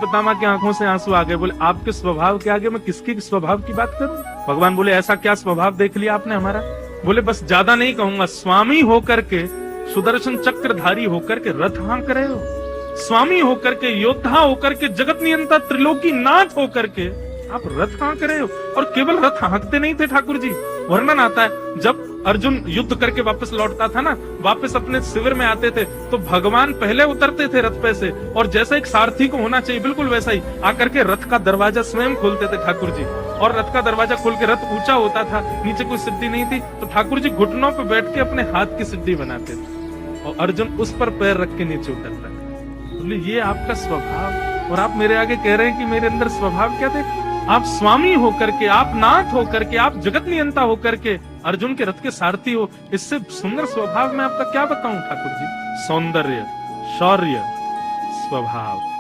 पितामह की आंखों से आंसू आ गए। बोले आपके स्वभाव के आगे मैं किसके स्वभाव की बात करूं? भगवान बोले ऐसा क्या स्वभाव देख लिया आपने हमारा? बोले बस ज्यादा नहीं कहूंगा, स्वामी होकर के, सुदर्शन चक्रधारी होकर के रथ हाँक रहे हो, स्वामी होकर के, योद्धा होकर के, जगत नियंता त्रिलोकी नाथ होकर के आप रथ हाँक रहे हो। और केवल रथ हाँकते नहीं थे ठाकुर जी, वर्णन आता है जब अर्जुन युद्ध करके वापस लौटता था ना, वापस अपने शिविर में आते थे तो भगवान पहले उतरते थे रथ पे से, और जैसा एक सारथी को होना चाहिए बिल्कुल वैसा ही आकर के रथ का दरवाजा स्वयं खोलते थे ठाकुर जी। और रथ का दरवाजा खोल के रथ ऊंचा होता था, नीचे कोई सिद्धि नहीं थी, तो ठाकुर जी घुटनों पे बैठ के अपने हाथ की सिद्धि बनाते थे और अर्जुन उस पर पैर रख के नीचे उतरता था। बोले ये आपका स्वभाव, और आप मेरे आगे कह रहे हैं कि मेरे अंदर स्वभाव क्या थे? आप स्वामी होकर के, आप नाथ होकर के, आप जगत नियंता होकर के अर्जुन के रथ के सारथी हो, इससे सुंदर स्वभाव मैं आपका क्या बताऊं ठाकुर जी? सौंदर्य, शौर्य, स्वभाव।